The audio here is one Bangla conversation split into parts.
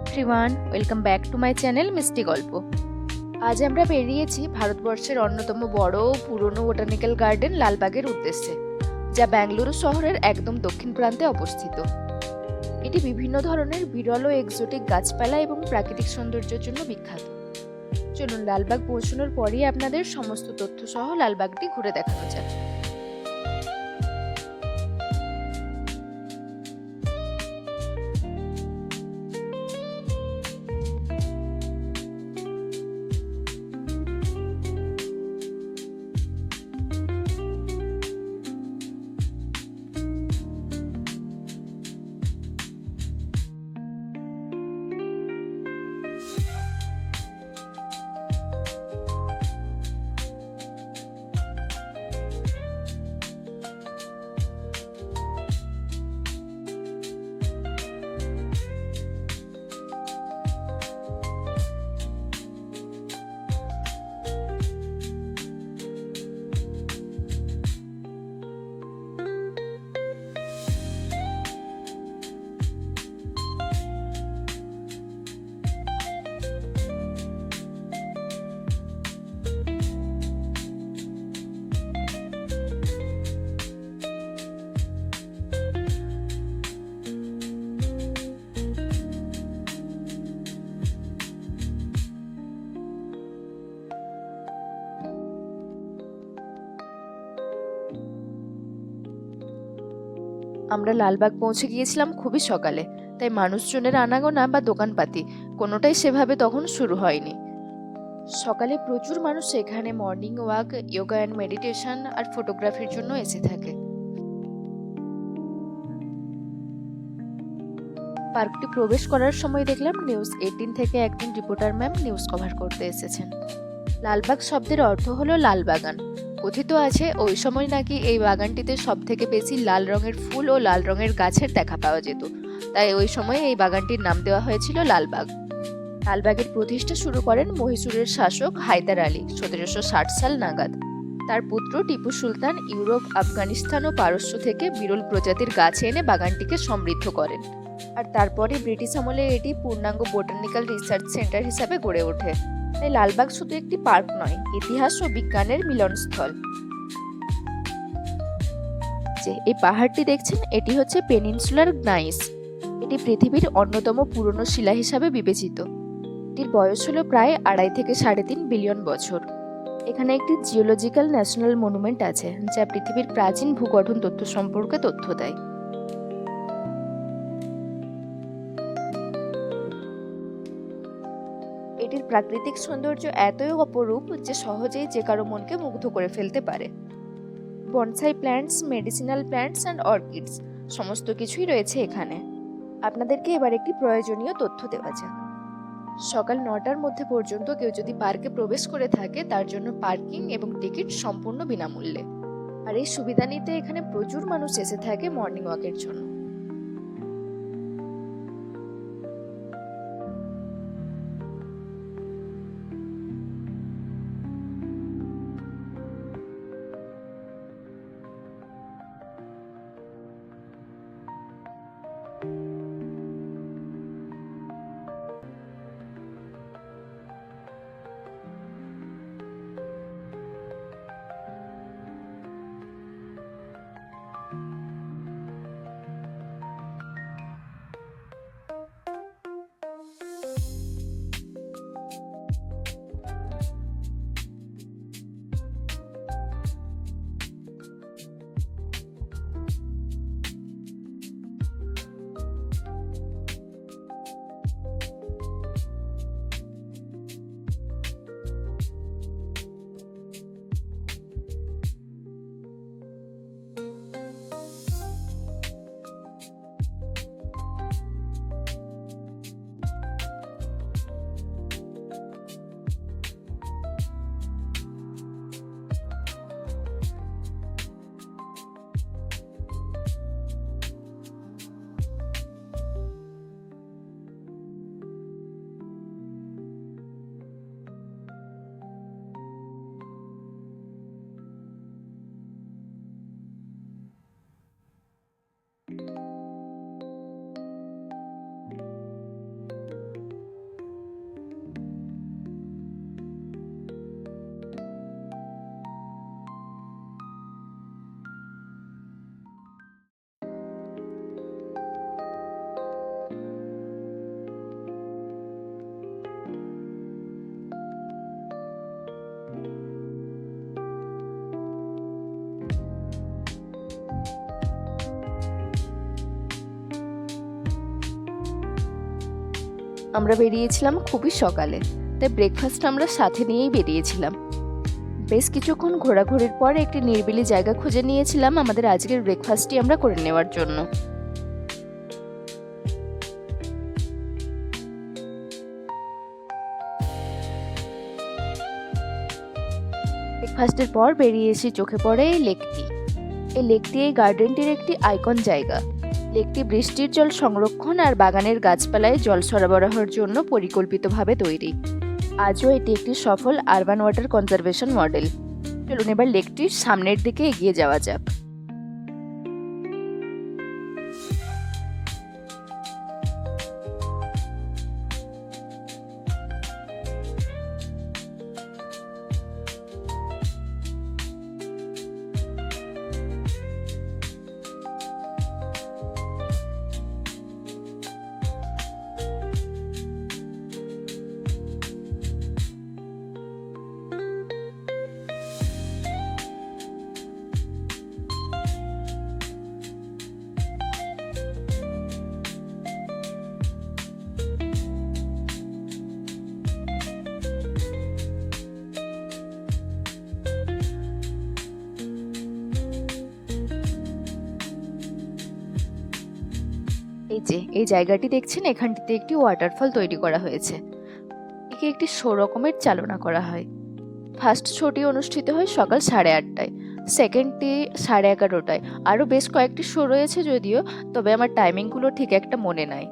Everyone, welcome back to my channel মিষ্টি গল্প। আজ আমরা বেরিয়েছি ভারতবর্ষের অন্যতম বড় পুরনো বোটানিক্যাল গার্ডেন লালবাগের উদ্দেশ্যে, যা বেঙ্গালুরু শহরের একদম দক্ষিণ প্রান্তে অবস্থিত। এটি বিভিন্ন ধরনের বিরল ও এক্সোটিক গাছপালা এবং প্রাকৃতিক সৌন্দর্যের জন্য বিখ্যাত। চলুন লালবাগ পৌঁছানোর পরই আপনাদের সমস্ত তথ্য সহ লালবাগটি ঘুরে দেখানো যাক। আমরা লালবাগ পৌঁছে গিয়েছিলাম খুবই সকালে, তাই মানুষজনের আনাগোনা বা দোকানপাতি কোনোটাই সেভাবে তখন শুরু হয়নি। সকালে প্রচুর মানুষ এখানে morning walk, yoga and meditation আর ফটোগ্রাফির জন্য এসে থাকে। পার্কটি প্রবেশ করার সময় দেখলাম নিউজ 18 থেকে একজন রিপোর্টার ম্যাম নিউজ কভার করতে এসেছেন। লালবাগ শব্দের অর্থ হলো লাল বাগান। কথিত আছে ওই সময় নাকি এই বাগানটিতে সব থেকে বেশি লাল রঙের ফুল ও লাল রঙের গাছের দেখা পাওয়া যেত, তাই ওই সময় এই বাগানটির নাম দেওয়া হয়েছিল লালবাগ। লালবাগের প্রতিষ্ঠা শুরু করেন মহীশূরের শাসক হায়দার আলী 1760 সাল নাগাদ। তার পুত্র টিপু সুলতান ইউরোপ, আফগানিস্তান ও পারস্য থেকে বিরল প্রজাতির গাছ এনে বাগানটিকে সমৃদ্ধ করেন, আর তারপরে ব্রিটিশ আমলে এটি পূর্ণাঙ্গ বোটানিক্যাল রিসার্চ সেন্টার হিসাবে গড়ে ওঠে। তাই লালবাগ শুধু একটি পার্ক নয়, ইতিহাস ও বিজ্ঞানের মিলনস্থল। যে এই পাহাড়টি দেখছেন, এটি হচ্ছে পেনিনসুলার গ্নাইস। এটি পৃথিবীর অন্যতম পুরনো শিলা হিসাবে বিবেচিত। এটির বয়স হলো প্রায় 2.5 থেকে 3.5 বিলিয়ন বছর। এখানে একটি জিওলজিক্যাল ন্যাশনাল মনুমেন্ট আছে, যা পৃথিবীর প্রাচীন ভূগঠন তথ্য সম্পর্কে তথ্য দেয়। এটির প্রাকৃতিক সৌন্দর্য এতই অপরূপ যে সহজেই যে কারো মনকে মুগ্ধ করে ফেলতে পারে। Bonsai plants, medicinal plants and orchids সমস্ত কিছুই রয়েছে এখানে। আপনাদেরকে এবার একটি প্রয়োজনীয় তথ্য দেওয়া যাক। সকাল 9টার মধ্যে পর্যন্ত কেউ যদি পার্কে প্রবেশ করে থাকে, তার জন্য পার্কিং এবং টিকিট সম্পূর্ণ বিনামূল্যে। আর এই সুবিধা নিতে এখানে প্রচুর মানুষ এসে থাকে মর্নিং ওয়াকের জন্য। আমরা বেরিয়েছিলাম খুবই সকালে, তাই ব্রেকফাস্ট আমরা সাথে নিয়েই বেরিয়েছিলাম। বেশ কিছুক্ষণ ঘোরাঘুরির পর একটি নিরিবিলি জায়গা খুঁজে নিয়েছিলাম আমাদের আজকের ব্রেকফাস্টটি আমরা করে নেওয়ার জন্য। ব্রেকফাস্টের পর বেরিয়ে এসে চোখে পড়ে এই লেকটি। এই লেকটি এই গার্ডেনটির একটি আইকন জায়গা। লেকটি বৃষ্টির জল সংরক্ষণ আর বাগানের গাছপালায় জল সরবরাহের জন্য পরিকল্পিতভাবে তৈরি। আজও এটি একটি সফল আরবান ওয়াটার কনজারভেশন মডেল। চলুন এবার লেকটির সামনের দিকে এগিয়ে যাওয়া যাক। এই জায়গাটি দেখছেন, এখানটিতে একটি ওয়াটারফল তৈরি করা হয়েছে। একে একটি শো রকমের চালনা করা হয়। ফার্স্ট শোটি অনুষ্ঠিত হয় সকাল 8:30টায়, সেকেন্ডটি 11:30টায়। আরও বেশ কয়েকটি শো রয়েছে যদিও, তবে আমার টাইমিংগুলো ঠিক একটা মনে নাই।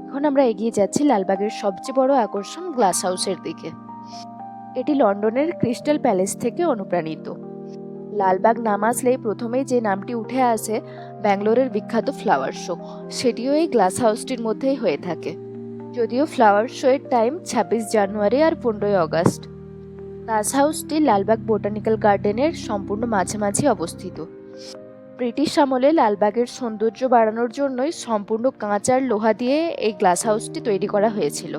এখন আমরা এগিয়ে যাচ্ছি লালবাগের সবচেয়ে বড় আকর্ষণ গ্লাস হাউসের দিকে। এটি লন্ডনের ক্রিস্টাল প্যালেস থেকে অনুপ্রাণিত। লালবাগ নাম আসলেই প্রথমেই যে নামটি উঠে আসে ব্যাঙ্গালোরের বিখ্যাত ফ্লাওয়ার শো, সেটিও এই গ্লাস হাউসটির মধ্যেই হয়ে থাকে। যদিও ফ্লাওয়ার শো এর টাইম 26 জানুয়ারি আর 15 আগস্ট। গ্লাস হাউসটি লালবাগ বোটানিক্যাল গার্ডেনের সম্পূর্ণ মাঝামাঝি অবস্থিত। ব্রিটিশ আমলে লালবাগের সৌন্দর্য বাড়ানোর জন্যই সম্পূর্ণ কাঁচ আর লোহা দিয়ে এই গ্লাস হাউসটি তৈরি করা হয়েছিল।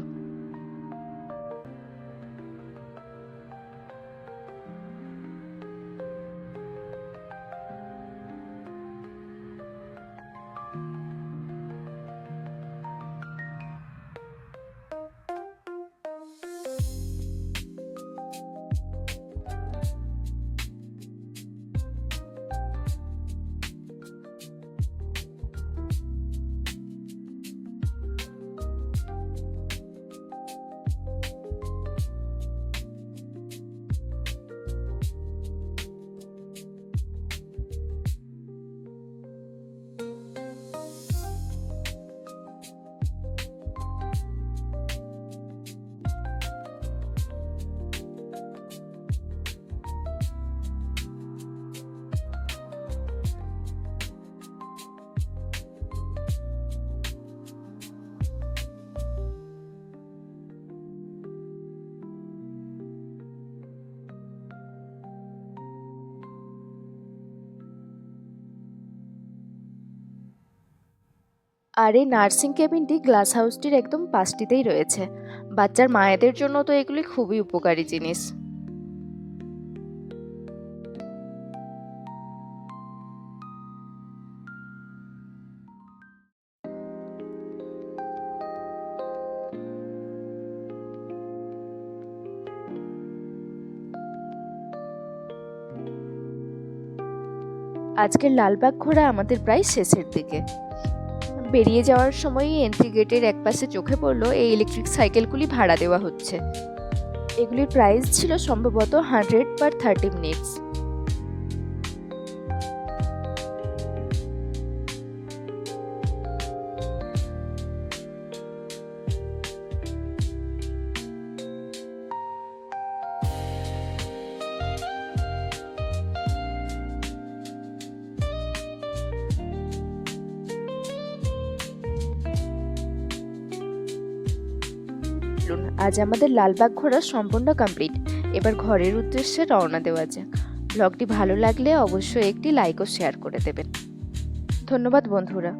আর এই নার্সিং কেবিনটি গ্লাস হাউসটির একদম পাশটিতেই রয়েছে। বাচ্চার মায়েদের জন্য তো এগুলি খুবই উপকারী জিনিস। আজকের লালবাগ ঘোরা আমাদের প্রায় শেষের দিকে। বেরিয়ে যাওয়ার সময়ই এন্ট্রি গেটের একপাশে চোখে পড়লো এই ইলেকট্রিক সাইকেলগুলি ভাড়া দেওয়া হচ্ছে। এগুলির প্রাইস ছিল সম্ভবত 100 পার 30 মিনিটস। আজ আমাদের লালবাগ ঘোরা সম্পূর্ণ কমপ্লিট। এবার ঘরের উদ্দেশ্যে রওনা দেওয়া যাক। ব্লগটি ভালো লাগলে অবশ্যই একটি লাইক ও শেয়ার করে দেবেন। ধন্যবাদ বন্ধুরা।